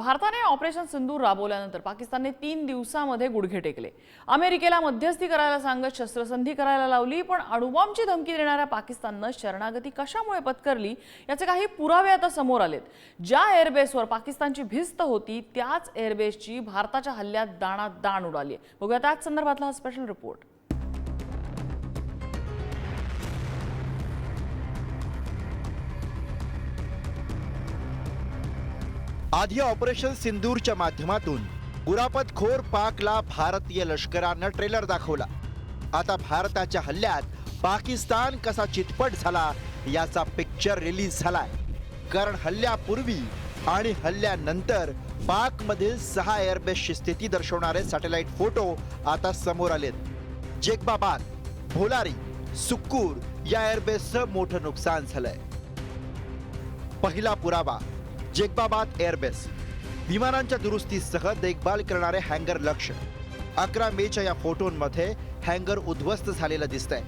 भारताने ऑपरेशन सिंदूर राबवल्यानंतर पाकिस्तानने 3 दिवसांमध्ये गुडघे टेकले। अमेरिकेला मध्यस्थी करायला सांगत शस्त्रसंधी करायला लावली, पण अणुबॉम्बची धमकी देणाऱ्या पाकिस्तानने शरणागती कशामुळे पत्करली याचे काही पुरावे आता समोर आलेत। ज्या एअरबेसवर पाकिस्तानची भिस्त होती त्याच एअरबेसची भारताच्या हल्ल्यात दाणादाण उडाली। बघूया त्याच संदर्भातला हा स्पेशल रिपोर्ट। आधी ऑपरेशन सिंदूरच्या माध्यमातून कुरापतखोर पाकला भारतीय लष्करानं ट्रेलर दाखवला। आता भारताच्या हल्ल्यात पाकिस्तान कसा चितपट झाला याचा पिक्चर रिलीज झालाय। कारण हल्ल्यापूर्वी आणि हल्ल्यानंतर पाकमधील 6 एअरबेसची स्थिती दर्शवणारे सॅटेलाइट फोटो आता समोर आलेत। जेकबाबाद, भोलारी, सुक्कूर या एअरबेसचं मोठं नुकसान झालंय। पहिला पुरावा जेकबाबाद एअरबेस, विमानांच्या दुरुस्तीसह देखभाल करणारे हँगर लक्ष्य। 11 मेच्या या फोटोंमध्ये हँगर उद्ध्वस्त झालेलं दिसतंय।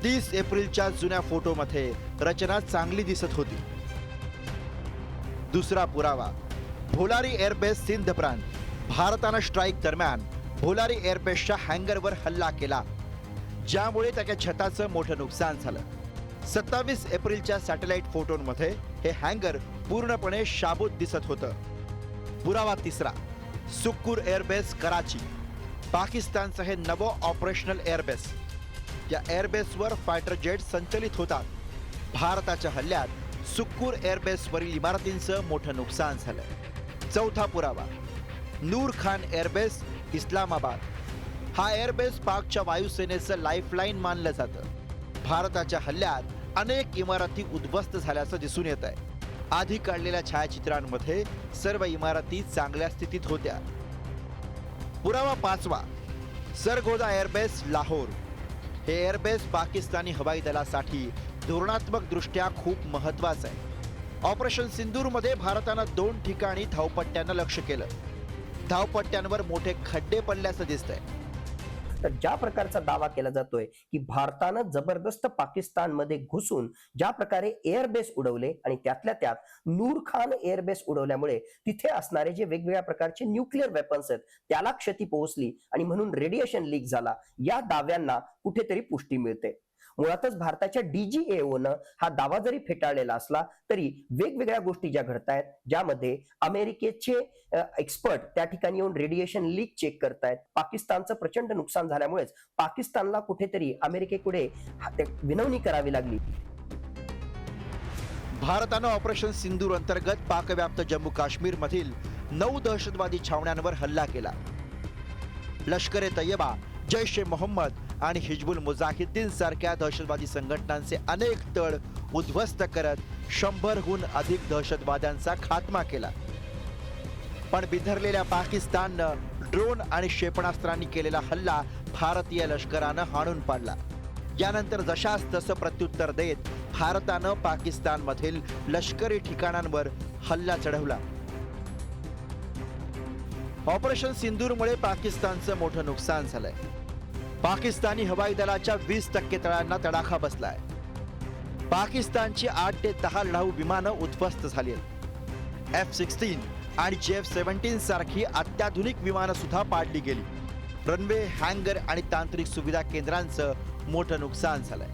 30 एप्रिलच्या जुन्या फोटोमध्ये रचना चांगली दिसत होती। दुसरा पुरावा भोलारी एअरबेस सिंध प्रांत, भारतानं स्ट्राईक दरम्यान भोलारी एअरबेसच्या हँगरवर हल्ला केला, ज्यामुळे त्याच्या छताचं मोठं नुकसान झालं। 27 एप्रिलच्या सॅटेलाइट फोटोंमध्ये हे हँगर पूर्णपणे शाबूत दिसत होतं। पुरावा तिसरा सुक्कूर एअरबेस कराची, पाकिस्तानचं हे नवं ऑपरेशनल एअरबेस। या एअरबेसवर फायटर जेट संचलित होतात। भारताच्या हल्ल्यात सुक्कूर एअरबेसवरील इमारतींचं मोठं नुकसान झालंय। चौथा पुरावा नूर खान एअरबेस, इस्लामाबाद। हा एअरबेस पाकच्या वायुसेनेचं लाईफलाईन मानलं जातं। भारताच्या हल्ल्यात अनेक इमारती उद्ध्वस्त झाल्याचं दिसून येत आहे। आधी काढलेल्या छायाचित्रांमध्ये सर्व इमारती चांगल्या स्थितीत होत्या। पुरावा पाचवा सरगोदा एअरबेस, लाहोर। हे एअरबेस पाकिस्तानी हवाई दलासाठी धोरणात्मक दृष्ट्या खूप महत्त्वाचं आहे। ऑपरेशन सिंदूरमध्ये भारतानं 2 ठिकाणी धावपट्ट्यांना लक्ष्य केलं। धावपट्ट्यांवर मोठे खड्डे पडल्याचं दिसतंय। तर ज्या प्रकारचा दावा केला जातोय की भारतानं जबरदस्त पाकिस्तानमध्ये घुसून ज्या प्रकारे एअरबेस उडवले आणि त्यातल्या त्यात नूर खान एअरबेस उडवल्यामुळे तिथे असणारे जे वेगवेगळ्या प्रकारचे न्यूक्लिअर वेपन्स आहेत त्याला क्षती पोहोचली आणि म्हणून रेडिएशन लीक झाला, या दाव्यांना कुठेतरी पुष्टी मिळते। मुळातच भारताच्या DGAOनं हा दावा जरी फेटाळलेला असला तरी वेगवेगळ्या गोष्टी ज्या घडतायत, ज्यामध्ये अमेरिकेचे एक्सपर्ट त्या ठिकाणी येऊन रेडिएशन लीक चेक करतायत। पाकिस्तानचं प्रचंड नुकसान झाल्यामुळेच पाकिस्तानला कुठेतरी अमेरिकेकडे विनवणी करावी लागली। भारतानं ऑपरेशन सिंदूर अंतर्गत पाकव्याप्त जम्मू काश्मीर मधील 9 दहशतवादी छावण्यांवर हल्ला केला। लष्कर-ए-तैयबा, जैश-ए-मोहम्मद आणि हिजबुल मुजाहिद्दीन सारख्या दहशतवादी संघटनांचे अनेक तळ उद्ध्वस्त करत 100हून अधिक दहशतवाद्यांचा खात्मा केला। पण बिथरलेल्या पाकिस्ताननं ड्रोन आणि क्षेपणास्त्रांनी केलेला हल्ला भारतीय लष्करानं हाणून पाडला। यानंतर जशास तसं प्रत्युत्तर देत भारतानं पाकिस्तानमधील लष्करी ठिकाणांवर हल्ला चढवला। ऑपरेशन सिंदूरमुळे पाकिस्तानचं मोठं नुकसान झालंय। पाकिस्तानी हवाई दलाच्या 20% तळांना तडाखा बसलाय। पाकिस्तानची 8 ते 10 लढाऊ विमानं उद्ध्वस्त झाली आहेत। F-16 आणि JF-17 सारखी अत्याधुनिक विमानं सुद्धा पाडली गेली। रनवे, हँगर आणि तांत्रिक सुविधा केंद्रांचं मोठं नुकसान झालंय।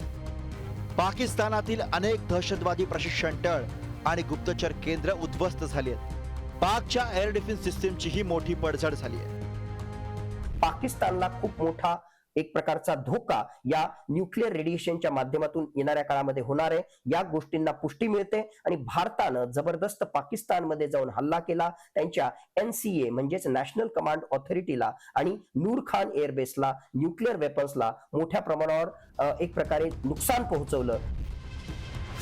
पाकिस्तानातील अनेक दहशतवादी प्रशिक्षण तळ आणि गुप्तचर केंद्र उद्ध्वस्त झाली आहेत। पाकच्या एअर डिफेन्स सिस्टीमचीही मोठी पडझड झाली आहे। पाकिस्तानला खूप मोठा एक प्रकारचा धोका या न्यूक्लिअर रेडिएशनच्या माध्यमातून येणाऱ्या काळामध्ये होणार आहे, या गोष्टींना पुष्टी मिळते आणि भारतानं जबरदस्त पाकिस्तानमध्ये जाऊन हल्ला केला। त्यांच्या NCA म्हणजेच नॅशनल कमांड ऑथॉरिटीला आणि नूर खान एअरबेसला, न्यूक्लिअर वेपन्सला मोठ्या प्रमाणावर एक प्रकारे नुकसान पोहोचवलं।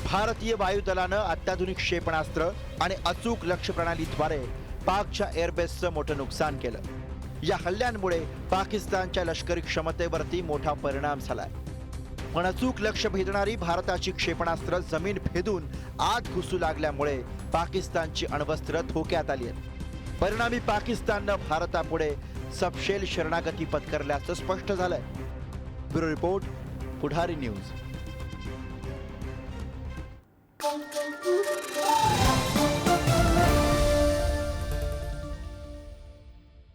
भारतीय वायुदलानं अत्याधुनिक क्षेपणास्त्र आणि अचूक लक्ष्य प्रणालीद्वारे पाकच्या एअरबेसचं मोठं नुकसान केलं। या हल्ल्यांमुळे पाकिस्तानच्या लष्करी क्षमतेवरती मोठा परिणाम झालाय। पण अचूक लक्ष्य भेदणारी भारताची क्षेपणास्त्र जमीन भेदून आत घुसू लागल्यामुळे पाकिस्तानची अण्वस्त्र धोक्यात आली आहेत। परिणामी पाकिस्ताननं भारतापुढे सपशेल शरणागती पत्करल्याचं स्पष्ट झालंय। ब्युरो रिपोर्ट, पुढारी न्यूज।